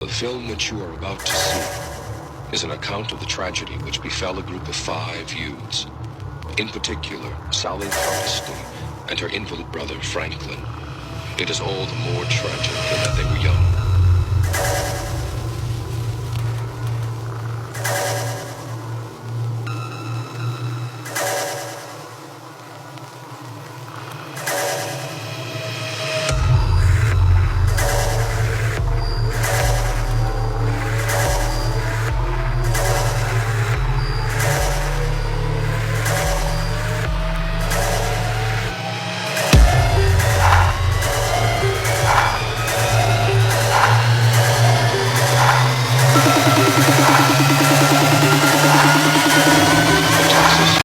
The film which you are about to see is an account of the tragedy which befell a group of 5 youths. In particular, Sally Hardesty and her invalid brother, Franklin. It is all the more tragic